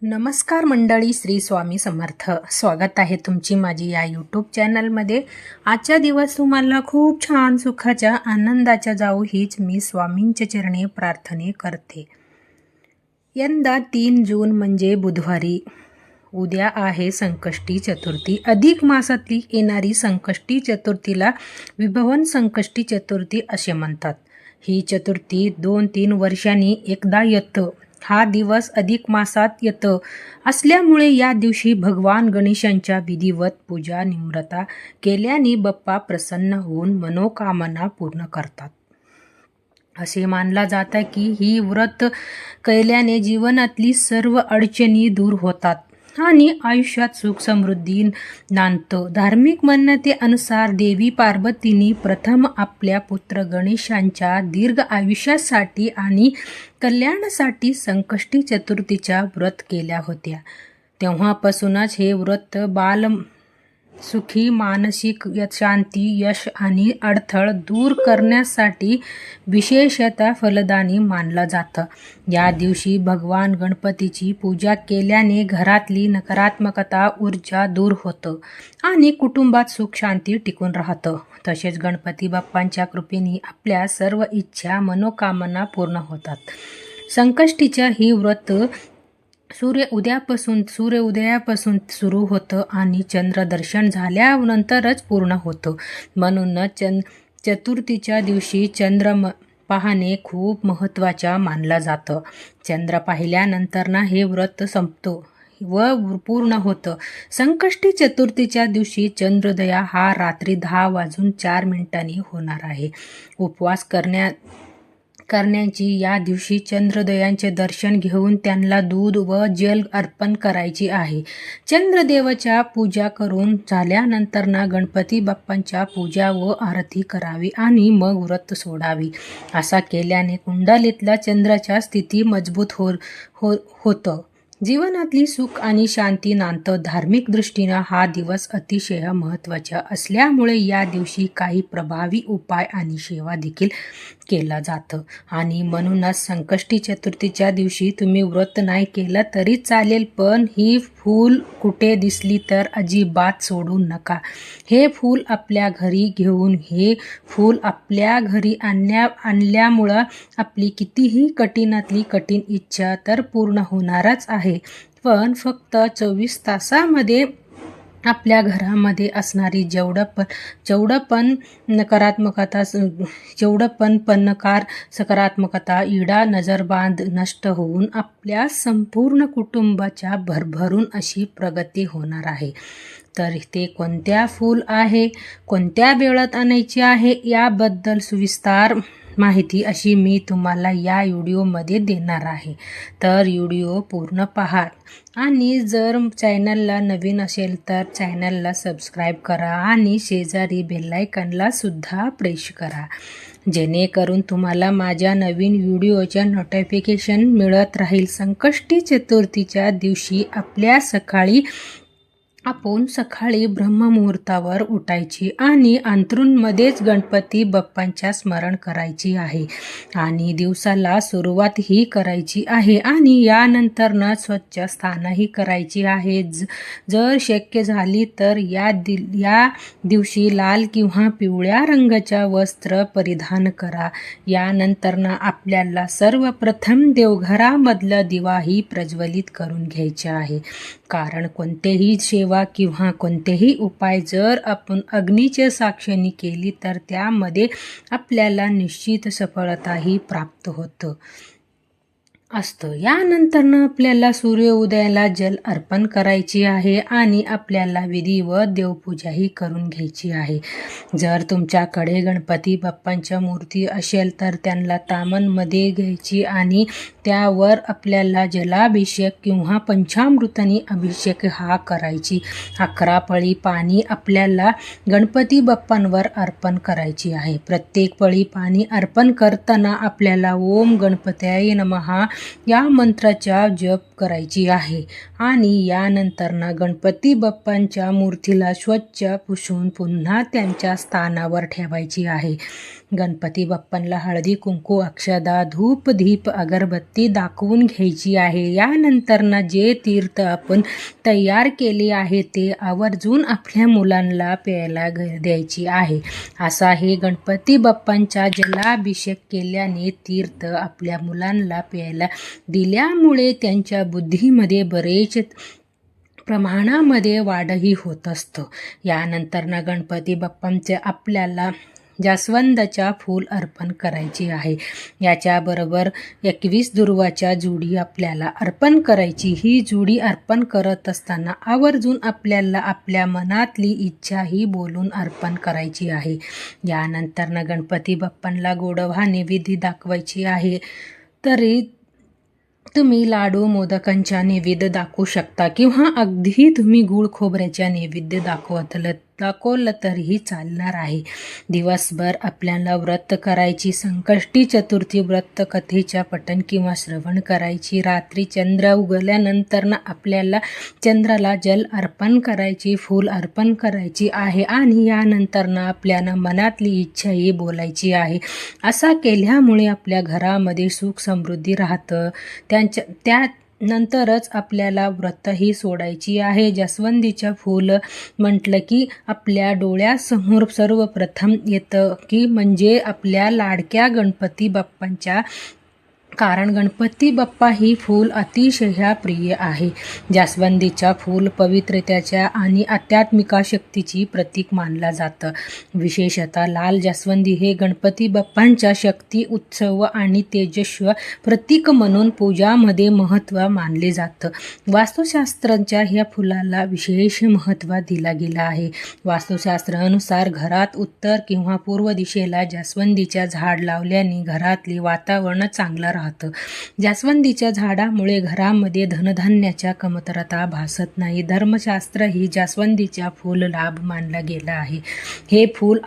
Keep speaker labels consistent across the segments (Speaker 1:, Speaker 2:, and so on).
Speaker 1: नमस्कार मंडळी, श्री स्वामी समर्थ. स्वागत आहे तुमची माझी या यूट्यूब चॅनलमध्ये. आजचा दिवस तुम्हाला खूप छान सुखाच्या आनंदाच्या जाऊ हीच मी स्वामींच्या चरणी प्रार्थने करते. यंदा 3 जून म्हणजे बुधवारी. उद्या आहे संकष्टी चतुर्थी. अधिक मासातली येणारी संकष्टी चतुर्थीला विभवन संकष्टी चतुर्थी असे म्हणतात. ही चतुर्थी 2-3 वर्षांनी एकदा येतं. हा दिवस अधिक मासात येतं असल्यामुळे या दिवशी भगवान गणेशांच्या विधिवत पूजा निम्रता केल्याने बाप्पा प्रसन्न होऊन मनोकामना पूर्ण करतात. असे मानला जातं की ही व्रत केल्याने जीवनातली सर्व अडचणी दूर होतात आणि आयुष्यात सुख समृद्धी नांदतं. धार्मिक मान्यतेनुसार देवी पार्वतींनी प्रथम आपल्या पुत्र गणेशांच्या दीर्घ आयुष्यासाठी आणि कल्याणासाठी संकष्टी चतुर्थीचा व्रत केल्या होत्या. तेव्हापासूनच हे व्रत सुखी मानसिक शांती, यश आणि अडथळ दूर करण्यासाठी विशेषतः फलदायी मानलं जातं. या दिवशी भगवान गणपतीची पूजा केल्याने घरातली नकारात्मकता ऊर्जा दूर होतं आणि कुटुंबात सुख शांती टिकून राहतं. तसेच गणपती बाप्पांच्या कृपेने आपल्या सर्व इच्छा मनोकामना पूर्ण होतात. संकष्टीचं ही व्रत सूर्योदयापासून सुरू होतं आणि चंद्रदर्शन झाल्यानंतरच पूर्ण होतं. म्हणूनच चतुर्थीच्या दिवशी चंद्र पाहणे खूप महत्त्वाचं मानलं जातं. चंद्र पाहिल्यानंतर हे व्रत संपतो व पूर्ण होतं. संकष्टी चतुर्थीच्या दिवशी चंद्रोदय हा रात्री 10:04 होणार आहे. उपवास करण्याची या दिवशी चंद्रोदयांचे दर्शन घेऊन त्यांना दूध व जल अर्पण करायची आहे. चंद्रदेवाच्या पूजा करून झाल्यानंतर गणपती बाप्पांच्या पूजा व आरती करावी आणि मग व्रत सोडावी. असा केल्याने कुंडलीतल्या चंद्राच्या स्थिती मजबूत होतं. जीवनातली सुख आणि शांती नांदतं. धार्मिक दृष्टीनं हा दिवस अतिशय महत्त्वाचा असल्यामुळे या दिवशी काही प्रभावी उपाय आणि सेवा देखील केला जातं आणि म्हणूनच संकष्टी चतुर्थीच्या दिवशी तुम्ही व्रत नाही केलं तरी चालेल, पण ही फूल कुठे दिसली तर अजिबात सोडू नका. हे फूल आपल्या घरी घेऊन हे फूल आपल्या घरी आणल्यामुळं आपली कितीही कठीणातली कठीण इच्छा तर पूर्ण होणारच आहे. पण फक्त 24 तासामध्ये आपल्या घरामध्ये असणारी जेवढं पण नकार सकारात्मकता इडा नजरबांध नष्ट होऊन आपल्या संपूर्ण कुटुंबाच्या भरभरून अशी प्रगती होणार आहे. तर ते कोणत्या फूल आहे, कोणत्या वेळात आणायचे आहे याबद्दल सविस्तर माहिती अशी मी तुम्हाला या व्हिडिओमध्ये देणार आहे. तर व्हिडिओ पूर्ण पहा आणि जर चॅनलला नवीन असेल तर चॅनलला सबस्क्राईब करा आणि शेजारी बेल आयकॉनला सुद्धा प्रेस करा, जेणेकरून तुम्हाला माझ्या नवीन व्हिडिओच्या नोटिफिकेशन मिळत राहील. संकष्टी चतुर्थीच्या दिवशी आपण सकाळी ब्रह्ममुहूर्तावर उठायची आणि अंथरूणमध्येच गणपती बाप्पांच्या स्मरण करायची आहे आणि दिवसाला सुरुवात ही करायची आहे आणि यानंतर स्वच्छ स्नानही करायची आहे. जर शक्य झाली तर या दिवशी लाल किंवा पिवळ्या रंगाच्या वस्त्र परिधान करा. यानंतर आपल्याला सर्वप्रथम देवघरामधला दिवाही प्रज्वलित करून घ्यायचा आहे, कारण कोणतेही सेवा किंवा कोणतेही उपाय जर आपण अग्नीच्या साक्षीने केली तर त्यामध्ये आपल्याला निश्चित सफलताही प्राप्त होतं असतं. यानंतर आपल्याला सूर्योदयाला जल अर्पण करायची आहे आणि आपल्याला विधिवत देवपूजाही करून घ्यायची आहे. जर तुमच्याकडे गणपती बाप्पांच्या मूर्ती असेल तर त्यांना तामणमध्ये घ्यायची आणि त्यावर आपल्याला जलाभिषेक किंवा पंचामृताने अभिषेक हा करायची. 11 पळी पाणी आपल्याला गणपती बाप्पांवर अर्पण करायची आहे. प्रत्येक पळी पाणी अर्पण करताना आपल्याला ओम गणपतये नमः या मंत्राचा जप करायची आहे आणि यानंतर गणपती बाप्पांच्या मूर्तीला स्वच्छ पुसून पुन्हा त्यांच्या स्थानावर ठेवायची आहे. गणपती बाप्पांना हळदी कुंकू अक्षदा धूप दीप अगरबत्ती गणपती दाखवून घ्यायची आहे. यानंतर ना जे तीर्थ आपण तयार केले आहे ते आवर्जून आपल्या मुलांना प्यायला द्यायची आहे. असा हे गणपती बाप्पांचा जलाभिषेक केल्याने तीर्थ आपल्या मुलांना प्यायला दिल्यामुळे त्यांच्या बुद्धीमध्ये बरेच प्रमाणामध्ये वाढही होत असतं. यानंतर ना गणपती बाप्पांचे आपल्याला जास्वंदाच्या फूल अर्पण करायची आहे. याच्याबरोबर 21 दुर्वाच्या जुडी आपल्याला अर्पण करायची. ही जुडी अर्पण करत असताना आवर्जून आपल्याला आपल्या मनातली इच्छाही बोलून अर्पण करायची आहे. यानंतर ना गणपती बाप्पांना गोडवा नैवेद्य दाखवायची आहे. तरी तुम्ही लाडू मोदकांच्या नैवेद्य दाखवू शकता किंवा अगदी तुम्ही गूळ खोबऱ्याच्या नैवेद्य दाखवलं तरीही चालणार आहे. दिवसभर आपल्याला व्रत करायची. संकष्टी चतुर्थी व्रत कथेच्या पठण किंवा श्रवण करायची. रात्री चंद्र उगवल्यानंतर ना आपल्याला चंद्राला जल अर्पण करायची, फूल अर्पण करायची आहे आणि यानंतर ना आपल्याला मनातली इच्छाही बोलायची आहे. असा केल्यामुळे आपल्या घरामध्ये सुख समृद्धी राहतं. त्यानंतरच आपल्याला व्रतही सोडायची आहे. जास्वंदीचं फूल म्हटलं की आपल्या डोळ्यासमोर सर्वप्रथम येतं की म्हणजे आपल्या लाडक्या गणपती बाप्पांच्या, कारण गणपती बाप्पा ही फूल अतिशय प्रिय आहे. जास्वंदीचा फूल पवित्रतेच्या आणि आध्यात्मिका शक्तीची प्रतीक मानला जातं. विशेषतः लाल जास्वंदी हे गणपती बाप्पांच्या शक्ती, उत्सव आणि तेजस्वी प्रतीक म्हणून पूजामध्ये महत्त्व मानले जातं. वास्तुशास्त्राच्या ह्या फुलाला विशेष महत्त्व दिला गेला आहे. वास्तुशास्त्रानुसार घरात उत्तर किंवा पूर्व दिशेला जास्वंदीच्या झाड लावल्याने घरातले वातावरण चांगलं राहतं. जास्वंदीच्या झाडामुळे घरामध्ये धनधान्याच्या कमतरता भासत नाही. धर्मशास्त्र ही जास्वंदीच्या फूल लाभ मानला गेला आहे. हे फूल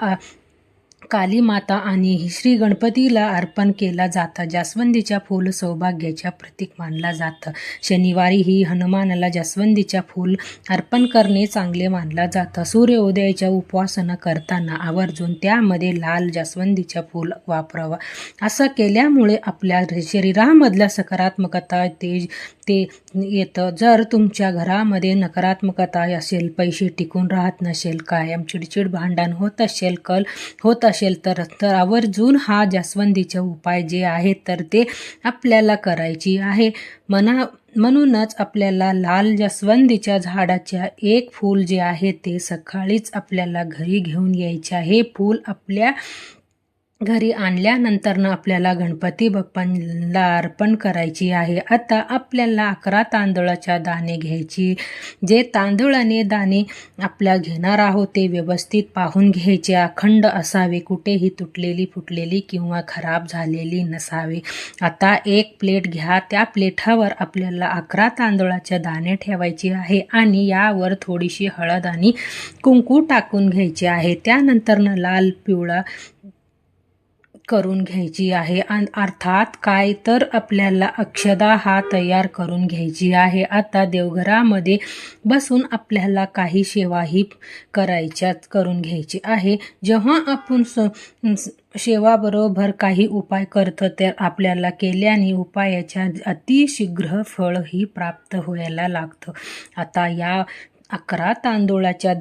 Speaker 1: काली माता आणि श्री गणपतीला अर्पण केला जातं. जास्वंदीच्या फूल सौभाग्याच्या प्रतीक मानला जातं. शनिवारी ही हनुमानाला जास्वंदीच्या फूल अर्पण करणे चांगले मानलं जातं. सूर्योदयाच्या उपासना करताना आवर्जून त्यामध्ये लाल जास्वंदीच्या फूल वापरावं. असं केल्यामुळे आपल्या शरीरामधल्या सकारात्मकता ते येतं. जर तुमच्या घरामध्ये नकारात्मकता असेल, पैसे टिकून राहत नसेल, कायम चिडचिड भांडण होत असेल, कल होत असेल तर आवर्जून हा जास्वंदीचा उपाय जे आहे तर ते आपल्याला करायची आहे. म्हणूनच आपल्याला लाल जास्वंदीच्या झाडाच्या एक फूल जे आहे ते सकाळीच आपल्याला घरी घेऊन यायचे. हे फूल आपल्या घरी आणल्यानंतर ना आपल्याला गणपती बाप्पांना अर्पण करायची आहे. आता आपल्याला 11 तांदळाच्या दाणे घ्यायची. जे तांदूळाने दाणे आपल्या घेणार आहोत ते व्यवस्थित पाहून घ्यायचे. अखंड असावे, कुठेही तुटलेली फुटलेली किंवा खराब झालेली नसावे. आता एक प्लेट घ्या. त्या प्लेटावर आपल्याला 11 तांदळाचे दाणे ठेवायचे आहे आणि यावर थोडीशी हळद आणि कुंकू टाकून घ्यायचे आहे. त्यानंतर ना लाल पिवळा करून घ्यायची आहे. अर्थात काय तर आपल्याला अक्षदा हा तयार करून घ्यायची आहे. आता देवघरामध्ये बसून आपल्याला काही सेवाही करून घ्यायची आहे. जेव्हा आपण सेवाबरोबर काही उपाय करतो तर आपल्याला केल्याने उपायाच्या अतिशीघ्र फळही प्राप्त व्हायला लागतं. आता या 11 तांदूळाच्या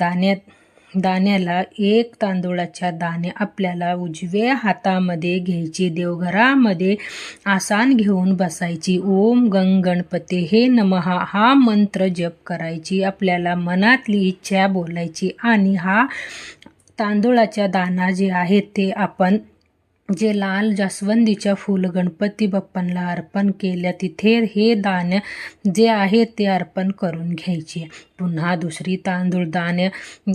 Speaker 1: दाण्याला एक तांदूळाच्या दाणे आपल्याला उजव्या हातामध्ये घ्यायची. देवघरामध्ये आसन घेऊन बसायची. ओम गंग गणपते नमः हा मंत्र जप करायची. आपल्याला मनातली इच्छा बोलायची आणि हा तांदूळाच्या दाणा जे आहे ते आपण जे लाल जास्वंदीच्या फूल गणपती बाप्पांना अर्पण केल्या तिथे हे दाणे जे आहे ते अर्पण करून घ्यायचे. पुन्हा दुसरी तांदूळ दाणे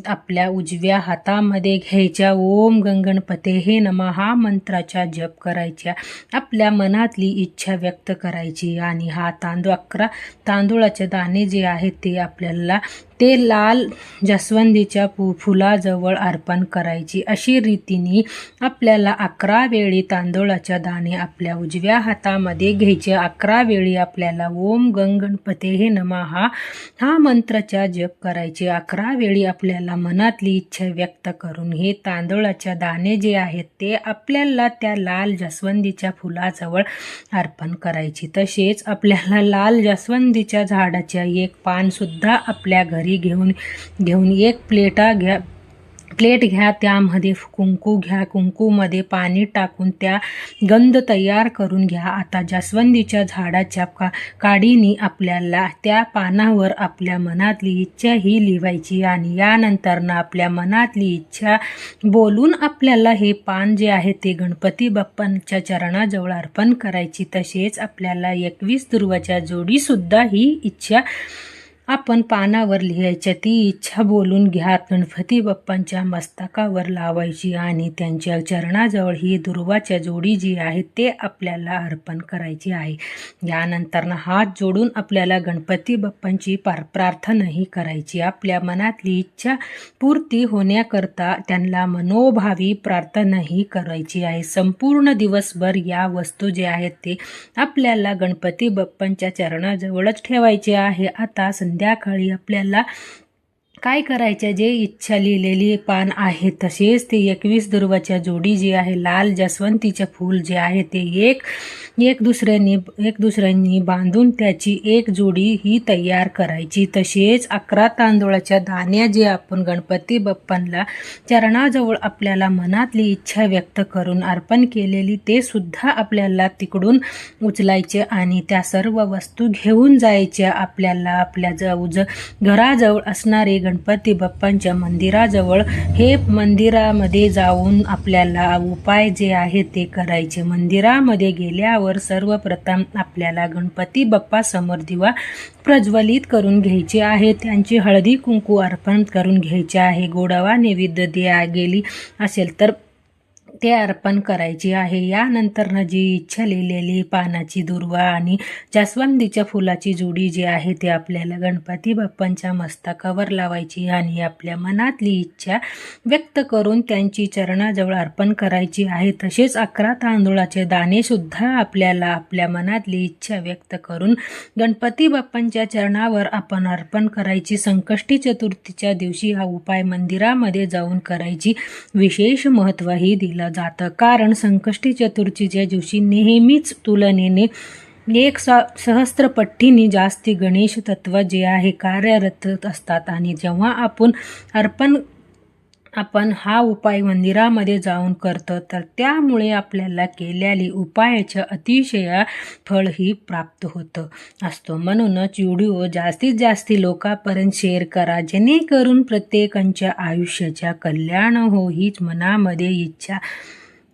Speaker 1: आपल्या उजव्या हातामध्ये घ्यायच्या. ओम गणपते नमः हा मंत्राचा जप करायच्या. आपल्या मनातली इच्छा व्यक्त करायची आणि हा 11 तांदूळाचे दाणे जे आहेत ते आपल्याला ते लाल जास्वंदीच्या फुलाजवळ अर्पण करायची. अशी रीतीने आपल्याला 11 वेळी तांदूळाच्या दाणे आपल्या उजव्या हातामध्ये घ्यायचे. 11 वेळी आपल्याला ओम गणपते नमः हा मंत्राचा मंत्राचा जप करायचे. 11 वेळी आपल्याला मनातली इच्छा व्यक्त करून हे तांदळाचे दाणे जे आहेत ते आपल्याला त्या लाल जास्वंदीच्या फुलाजवळ अर्पण करायची. तसेच आपल्याला लाल जास्वंदीच्या झाडाच्या एक पान सुद्धा आपल्या घरी घेऊन एक प्लेट घ्या, त्यामध्ये कुंकू घ्या, कुंकूमध्ये पाणी टाकून त्या गंध तयार करून घ्या. आता जास्वंदीच्या झाडाच्या काडीने आपल्याला त्या पानावर आपल्या मनातली इच्छा ही लिहायची आणि यानंतर आपल्या मनातली इच्छा बोलून आपल्याला हे पान जे आहे ते गणपती बाप्पांच्या चरणाजवळ अर्पण करायची. तसेच आपल्याला 21 दुर्वाच्या जोडीसुद्धा ही इच्छा आपण पानावर लिहायच्या. ती इच्छा बोलून घ्या, गणपती बाप्पांच्या मस्तकावर लावायची आणि त्यांच्या चरणाजवळ ही दुर्वाच्या जोडी जी आहे ते आपल्याला अर्पण करायची आहे. यानंतर हात जोडून आपल्याला गणपती बाप्पांची प्रार्थनाही करायची. आपल्या मनातली इच्छा पूर्ती होण्याकरता त्यांना मनोभावी प्रार्थनाही करायची आहे. संपूर्ण दिवसभर या वस्तू जे आहेत ते आपल्याला गणपती बाप्पांच्या चरणाजवळच ठेवायचे आहे. आता संध्याकाळी आपल्याला काय करायचे, जे इच्छा लिहिलेली पान आहे तसेच ते 21 दुर्वाच्या जोडी जी आहे, लाल जास्वंदीचे फूल जे आहे ते एक दुसऱ्यांनी बांधून त्याची एक जोडी ही तयार करायची. तसेच 11 तांदूळाच्या दाण्या जे आपण गणपती बाप्पांना चरणाजवळ आपल्याला मनातली इच्छा व्यक्त करून अर्पण केलेली ते सुद्धा आपल्याला तिकडून उचलायचे आणि त्या सर्व वस्तू घेऊन जायच्या. आपल्याला आपल्या घराजवळ असणारे गणपती बाप्पांच्या मंदिराजवळ हे मंदिरामध्ये जाऊन आपल्याला उपाय जे आहे ते करायचे. मंदिरामध्ये गेल्यावर सर्वप्रथम आपल्याला गणपती बाप्पा समोर दिवा प्रज्वलित करून घ्यायचे आहे. त्यांची हळदी कुंकू अर्पण करून घ्यायचे आहे. गोडावा नैवेद्य द्या गेली असेल तर ते अर्पण करायचे आहे. यानंतर जी इच्छा लिहिलेली पानाची दुर्वा आणि जास्वंदीच्या फुलाची जोडी जी आहे ते आपल्याला गणपती बाप्पांच्या मस्तकावर लावायची आणि आपल्या मनातली इच्छा व्यक्त करून त्यांची चरणाजवळ अर्पण करायची आहे. तसेच 11 तांदूळाचे दाणे सुद्धा आपल्याला आपल्या मनातली इच्छा व्यक्त करून गणपती बाप्पांच्या चरणावर आपण अर्पण करायची. संकष्टी चतुर्थीच्या दिवशी हा उपाय मंदिरामध्ये जाऊन करायची विशेष महत्त्वही दिलं जातं, कारण संकष्टी चतुर्थीच्या दिवशी नेहमीच तुलनेने 1,000,000 जास्ती गणेश तत्व जे आहे कार्यरत असतात आणि जेव्हा आपण हा उपाय मंदिरामध्ये जाऊन करतो तर त्यामुळे आपल्याला केलेली उपायाचं अतिशय फळही प्राप्त होतं असतो. म्हणूनच व्हिडिओ जास्तीत जास्त लोकांपर्यंत शेअर करा, जेणेकरून प्रत्येकाच्या आयुष्याच्या कल्याण हो हीच मनामध्ये इच्छा.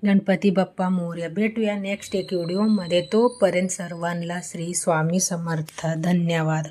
Speaker 1: गणपती बाप्पा मोरया. भेटूया नेक्स्ट एक व्हिडिओमध्ये. तोपर्यंत सर्वांना श्री स्वामी समर्थ. धन्यवाद.